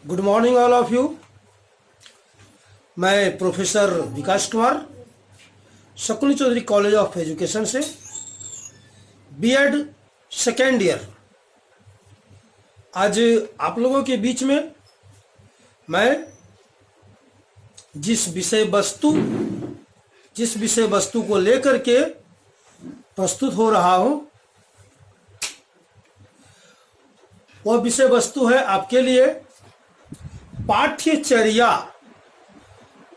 Good morning all of you. मैं professor Vikas Kumar Shakuni Chaudhary college of education से BEd second year आज आप लोगों के बीच में मैं जिस विषय वस्तु को लेकर के प्रस्तुत हो रहा हूं वह विषय वस्तु है आपके लिए पाठ्यचर्या।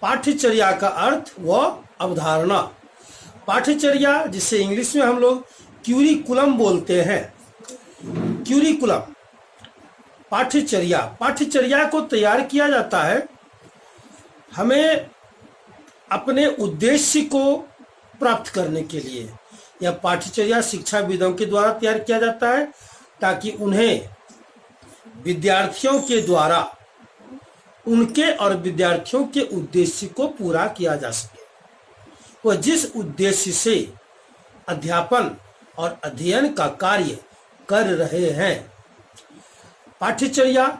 पाठ्यचर्या का अर्थ व अवधारणा। पाठ्यचर्या जिसे इंग्लिश में हम लोग क्यूरिकुलम बोलते हैं। क्यूरिकुलम पाठ्यचर्या। पाठ्यचर्या को तैयार किया जाता है हमें अपने उद्देश्य को प्राप्त करने के लिए। यह पाठ्यचर्या शिक्षाविदों के द्वारा तैयार किया जाता है ताकि उन्हें विद्यार्थियों के द्वारा उनके और विद्यार्थियों के उद्देश्य को पूरा किया जा सके। वह जिस उद्देश्य से अध्यापन और अध्ययन का कार्य कर रहे हैं। पाठ्यचर्या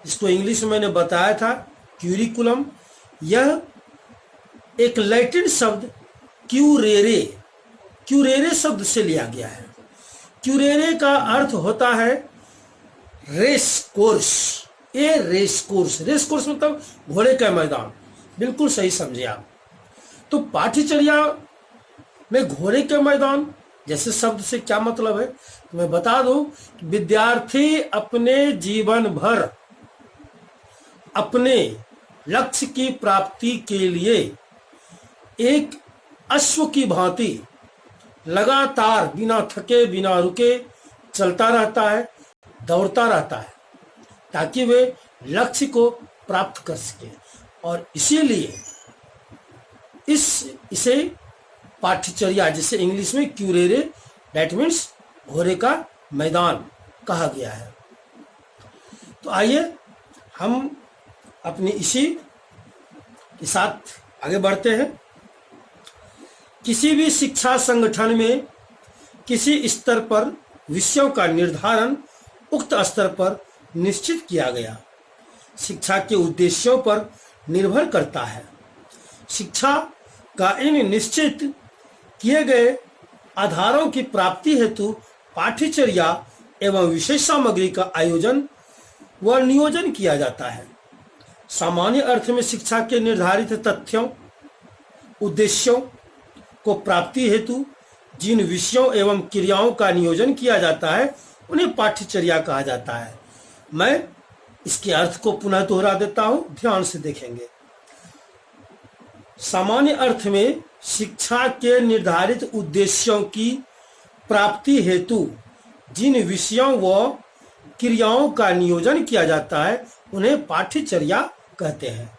इसको इंग्लिश में मैंने बताया था क्यूरिकुलम। यह एक लैटिन शब्द क्यूरेरे शब्द से लिया गया है। क्यूरेरे का अर्थ होता है रेस कोर्स। रेस कोर्स मतलब घोड़े का मैदान। बिल्कुल सही समझे आप। तो पाठ्यचर्या में घोड़े के मैदान जैसे शब्द से क्या मतलब है तो मैं बता दूं कि विद्यार्थी अपने जीवन भर अपने लक्ष्य की प्राप्ति के लिए एक अश्व की भांति लगातार बिना थके बिना रुके चलता रहता है, दौड़ता रहता है ताकि वे लक्ष्य को प्राप्त कर सके। और इसीलिए इसे पाठ्यचर्या जिसे इंग्लिश में क्यूरेरे दैट मीन्स घोड़े का मैदान कहा गया है। तो आइए हम अपनी इसी के साथ आगे बढ़ते हैं। किसी भी शिक्षा संगठन में किसी स्तर पर विषयों का निर्धारण उक्त स्तर पर निश्चित किया गया शिक्षा के उद्देश्यों पर निर्भर करता है। शिक्षा का इन निश्चित किए गए आधारों की प्राप्ति हेतु पाठ्यचर्या एवं विशेष सामग्री का आयोजन व नियोजन किया जाता है। सामान्य अर्थ में शिक्षा के निर्धारित तथ्यों उद्देश्यों को प्राप्ति हेतु जिन विषयों एवं क्रियाओं का नियोजन किया जाता है उन्हें पाठ्यचर्या कहा जाता है। मैं इसके अर्थ को पुनः दोहरा देता हूं, ध्यान से देखेंगे। सामान्य अर्थ में शिक्षा के निर्धारित उद्देश्यों की प्राप्ति हेतु जिन विषयों व क्रियाओं का नियोजन किया जाता है उन्हें पाठ्यचर्या कहते हैं,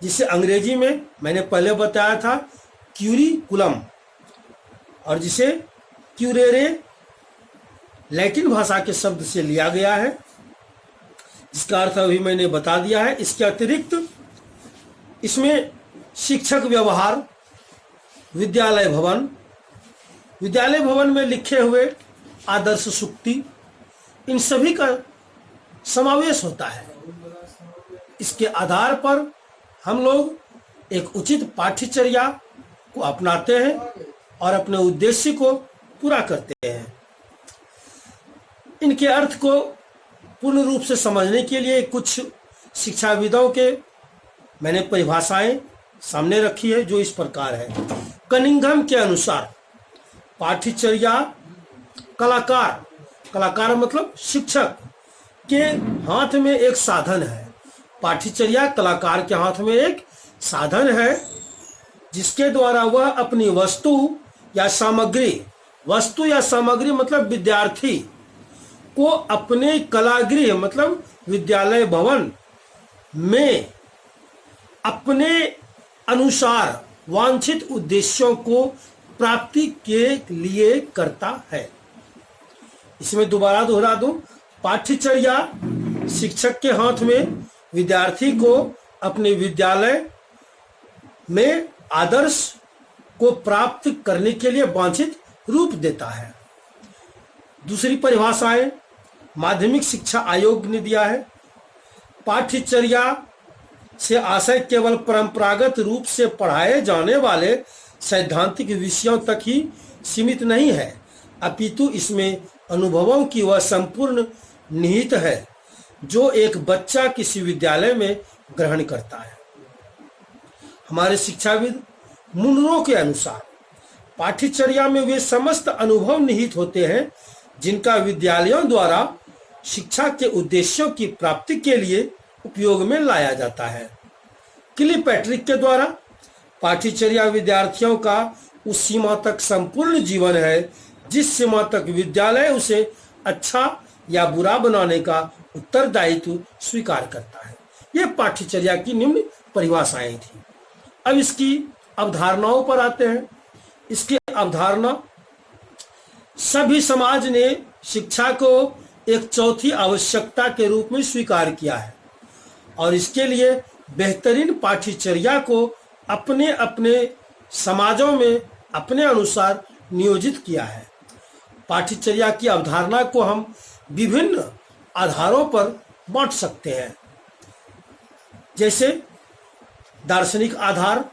जिसे अंग्रेजी में मैंने पहले बताया था क्यूरिकुलम और जिसे क्यूरेरे लैटिन भाषा के शब्द से लिया गया है, जिसका अर्थ अभी मैंने बता दिया है। इसके अतिरिक्त इसमें शिक्षक व्यवहार, विद्यालय भवन में लिखे हुए आदर्श सूक्ति, इन सभी का समावेश होता है। इसके आधार पर हम लोग एक उचित पाठ्यचर्या को अपनाते हैं और अपने उद्देश्य को पूरा करते हैं। इनके अर्थ को पूर्ण रूप से समझने के लिए कुछ शिक्षाविदों के मैंने परिभाषाएं सामने रखी है जो इस प्रकार है। कनिंघम के अनुसार पाठ्यचर्या कलाकार मतलब शिक्षक के हाथ में एक साधन है। पाठ्यचर्या कलाकार के हाथ में एक साधन है जिसके द्वारा वह अपनी वस्तु या सामग्री मतलब विद्यार्थी को अपने कलागृह मतलब विद्यालय भवन में अपने अनुसार वांछित उद्देश्यों को प्राप्ति के लिए करता है। इसमें दोबारा दोहरा दूं, पाठ्यचर्या शिक्षक के हाथ में विद्यार्थी को अपने विद्यालय में आदर्श को प्राप्त करने के लिए वांछित रूप देता है। दूसरी परिभाषाएं माध्यमिक शिक्षा आयोग ने दिया है पाठ्यचर्या से आशय केवल परंपरागत रूप से पढ़ाए जाने वाले सैद्धांतिक विषयों तक ही सीमित नहीं है, अपितु इसमें अनुभवों की वह संपूर्ण निहित है जो एक बच्चा किसी विद्यालय में ग्रहण करता है। हमारे शिक्षाविद मुनरो के अनुसार पाठ्यचर्या में वे समस्त अनुभव निहित होते हैं जिनका विद्यालयों द्वारा शिक्षा के उद्देश्यों की प्राप्ति के लिए उपयोग में लाया जाता है। किलीपैट्रिक के द्वारा पाठ्यचर्या विद्यार्थियों का उस सीमा तक संपूर्ण जीवन है जिस सीमा तक विद्यालय उसे अच्छा या बुरा बनाने का उत्तरदायित्व स्वीकार करता है। ये पाठ्यचर्या की निम्न परिभाषाएं थी। अब इसकी अवधारणाओं पर आते हैं। इसकी अवधारणा, सभी समाज ने शिक्षा को एक चौथी आवश्यकता के रूप में स्वीकार किया है और इसके लिए बेहतरीन पाठ्यचर्या को अपने अपने समाजों में अपने अनुसार नियोजित किया है। पाठ्यचर्या की अवधारणा को हम विभिन्न आधारों पर बांट सकते हैं, जैसे दार्शनिक आधार,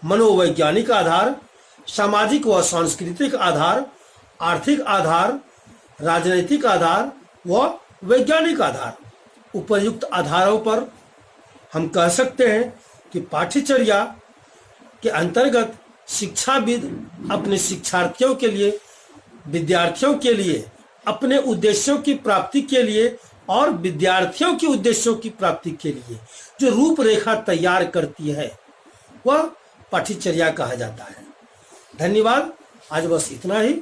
मनोवैज्ञानिक आधार, सामाजिक व सांस्कृतिक आधार, आर्थिक आधार, राजनीतिक आधार व वैज्ञानिक आधार। उपर्युक्त आधारों पर हम कह सकते हैं कि पाठ्यचर्या के अंतर्गत शिक्षाविद अपने शिक्षार्थियों के लिए, विद्यार्थियों के लिए, अपने उद्देश्यों की प्राप्ति के लिए और विद्यार्थियों के उद्देश्यों की प्राप्ति के लिए जो रूपरेखा तैयार करती है वह पाठ्यचर्या कहा जाता है। धन्यवाद। आज बस इतना ही।